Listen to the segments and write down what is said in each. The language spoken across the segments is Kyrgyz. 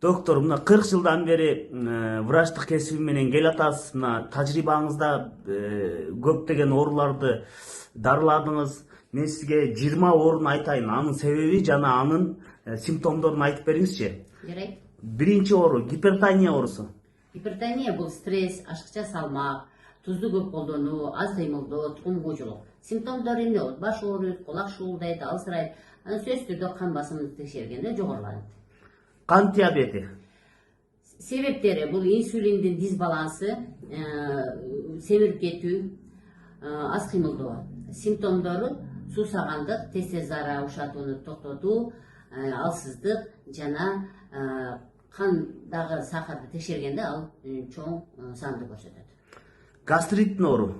Доктор, мына 40 жылдан бери врачтык кесиби менен келатасыз. Мына тажрыйбаңызда көптөгөн ооруларды дарыладыңыз. Мен сизге 20 оорун айтайын. Анын себеби жана анын симптомдорун айтып бериңизчи. Жарайт. Биринчи оору гипертония оорусу. Гипертония бул стресс, ашыкча салмак, тузду көп колдонуу, аз кыймылдоо, тугумгуучулук. Симптомдору эмне болот? Баш ооруйт, кулак шуулдайт, алсырайт. Анан сөзсүз түрдө кан басымын текшергенде жогоруланат. Кант диабети. Себептери бул инсулиндин дисбалансы, семирип кетүү, аз кыймылдоо. Симптомдору суусагандык, тез зара ушатууну токтотуу, алсыздык жана кандагы сахарды текшергенде ал чоң санды көрсөтөт. Гастриттин оору.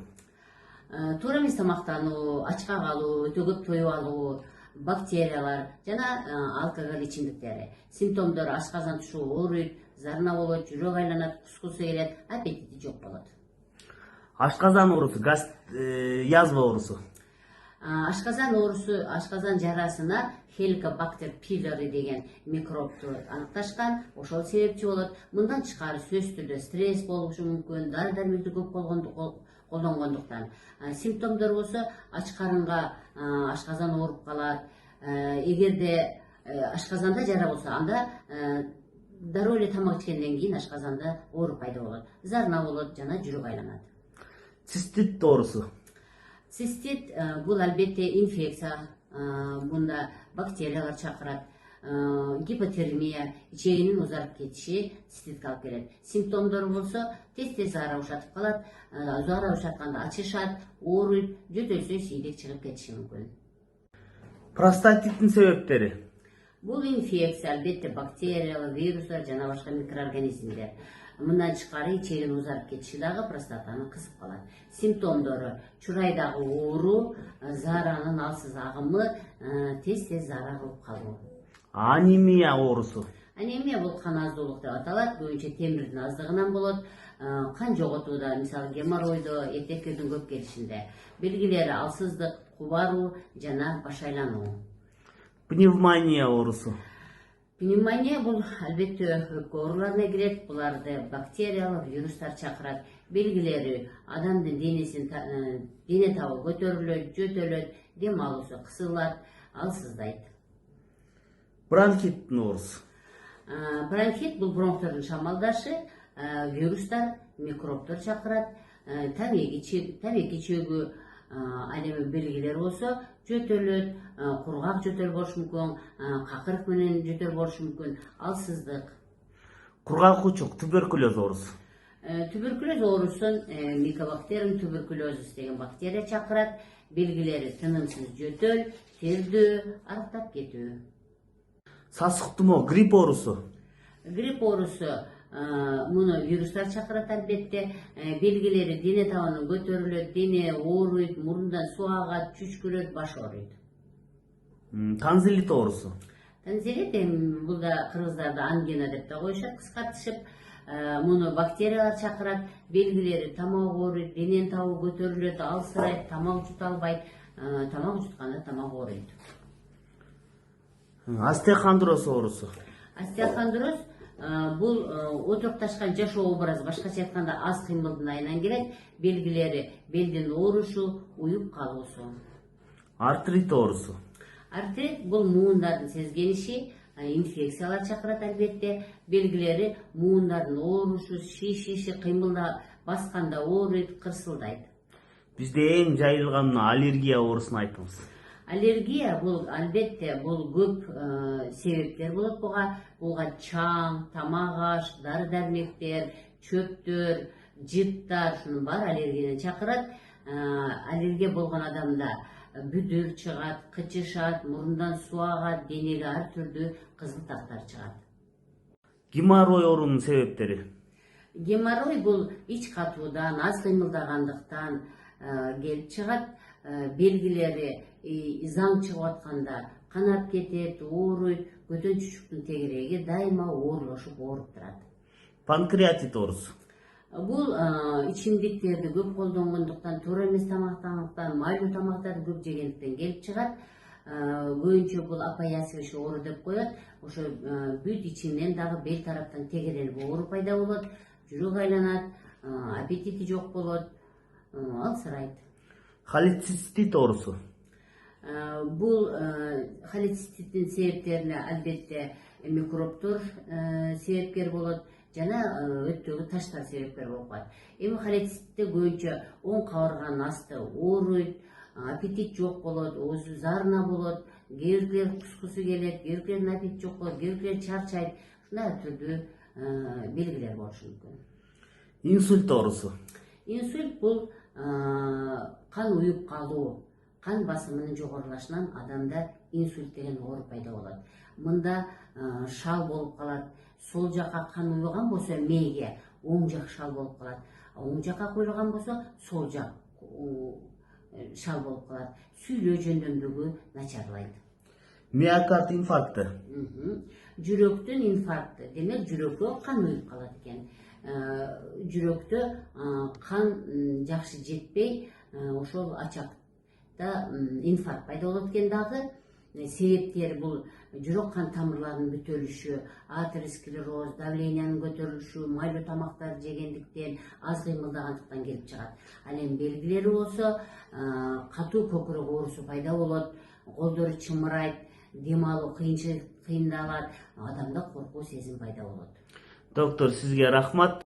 Туура эмес тамактануу, ачка калуу, өтө көп тоюп алуу, бактериялар жана алкоголь ичимдиктери. Симптомдору ашказан тушуу, ооруйт, зарына болот, жүрөк айланат, кускусу келет, аппетити жок болот. Ашказан оорусу, язва оорусу. Ашказан оорусу, ашказан жарасына Helicobacter pylori деген микробду аныкташкан, ошол себепчи болот. Мындан тышкары сөзсүз түрдө стресс болушу мүмкүн, дары дармекти көп колдонгондуктан. Симптомдор болсо ач карынга ашказан ооруп калат. Эгерде ашказанда жара болсо, анда дароо эле тамак ичкенден кийин ашказанда оору пайда болот. Зарына болот жана жүрөк айланат. Цистит оорусу. Цистит бул албетте инфекция, мында бактериялар чакырат, гипотермия, ичегинин узарып кетиши циститке алып келет. Симптомдору болсо тез зара ушатып калат, зара ушатканда ачышат, ооруйт, жөтөлсө сейдек чыгып кетиши мүмкүн. Простатиттин себептери. Бул инфекция албетте бактериялар, вирустар жана башка микроорганизмдер. Мындан тышкары ичегин узарып кетиши дагы простатаны кысып калат. Симптомдору чурайдагы оору, заранын алсыз агымы, тез зара кылып калуу. Анемия оорусу. Анемия бул кан аздуулук деп аталат. Көбүнчө темирдин аздыгынан болот. Кан жоготууда, мисалы геморройдо, этектердин көп келишинде. Белгилери алсыздык, кубаруу жана баш айлануу. Пневмония оорусу. Пневмония бул албетте өпкө ооруларына кирет. Буларды бактериялар, вирустар чакырат. Белгилери адамдын дене табы көтөрүлөт, жөтөлөт, дем алуусу кысылат, алсыздайт. Бронхиттин оорусу. Бронхит бул бронхтордун шамалдашы, вирустар, микробтор чакырат, тамеки чөгү, ал эми белгилери болсо жөтөлөт, кургак жөтөл болушу мүмкүн, какырык менен жөтөл болушу мүмкүн, алсыздык. Кургакчук, туберкулез оорусу. Туберкулез оорусун микобактериум туберкулезис деген бактерия чакырат. Белгилери тынымсыз жөтөл, тердөө, арыктап кетүү. Сасык тумоо, грипп оорусу. Грипп оорусу муну вирустар чакырат албетте. Белгилери дене табынын көтөрүлөт, дене ооруйт, мурундан суу агат, чүчкүрөт, баш ооруйт. Танзилит оорусу. Танзилит бул да кыргыздарда ангина деп да коюшат кыскартышып. Муну бактериялар чакырат. Белгилери тамак ооруйт, дененин табы көтөрүлөт, алсырайт, тамак жута албайт, тамак жутканда тамак ооруйт. Остеохондроз оорусу. Остеохондроз бул отурукташкан жашоо образы, башкача айтканда аз кыймылдын айынан келет. Белгилери белдин оорушу, уюп калуусу. Артрит оорусу. Артрит бул муундардын сезгениши, инфекциялар чакырат албетте. Белгилери муундардын оорушу, шишиши, кыймылда басканда ооруйт, кырсылдайт. Бизде эң жайылган аллергия оорусун айтыңыз. Аллергия бул албетте бул көп себептер болот буга чаң, тамак аш, дары дармектер, чөптөр, жыттар, шунун баары аллергияны чакырат. Аллергия болгон адамда бүдүр чыгат, кычышат, мурундан суу агат, денеге ар түрдүү кызгылтактар чыгат. Геморрой оорунун себептери. Геморрой бул ич катуудан, аз кыймылдагандыктан келип чыгат. Белгилери заң чыгып атканда канап кетет, ооруйт, көтөн чүчүктүн тегереги дайыма оорулушуп ооруп турат. Панкреатит оорусу. Бул ичимдиктерди көп колдонгондуктан, туура эмес тамактангандыктан, майлуу тамактарды көп жегендиктен келип чыгат. көбүнчө бул апоясывающий оору деп коет. Ошо бүт ичинен дагы бел тараптан тегерелип оору пайда болот, жүрөк айланат, аппетити жок болот, алсырайт. Холецистит оорусу. Бул холециститтин себептерине албетте микробтор себепкер болот жана өттөгү таштар себепкер болуп калат. Эми холециститте көбүнчө оң кабырганын асты ооруйт, аппетит жок болот, оозу зарына болот, кээ бирлер кускусу келет, кээ бирлердин аппетити жок болот, кээ бирлер чарчайт. Ушундай түрдүү белгилер болушу мүмкүн. Инсульт оорусу. Инсульт бул кан уюп калуу, кан басымынын жогорулашынан адамда инсульт деген оору пайда болот. Мында шал болуп калат. Сол жака кан уйган болсо мээге оң жак шал болуп калат. Оң жака куйулган болсо сол жак шал болуп калат. Сүйлөө жөндөмдүгү начарлайт. Миокард инфаркты. Жүрөктүн инфаркты, демек жүрөккө кан уюп калат экен. Жүрөктө кан жакшы жетпей, ошол ачакта инфаркт пайда болот экен дагы. Себептери бул жүрөк кан тамырларынын бүтөлүшү, атеросклероз, давлениянын көтөрүлүшү, майлуу тамактарды жегендиктен, аз кыймылдагандыктан келип чыгат. Ал эми белгилери болсо катуу көкүрөк оорусу пайда болот, колдору чымырайт, дем алуу кыйындалат, адамда коркуу сезим пайда болот. Доктор, сизге рахмат.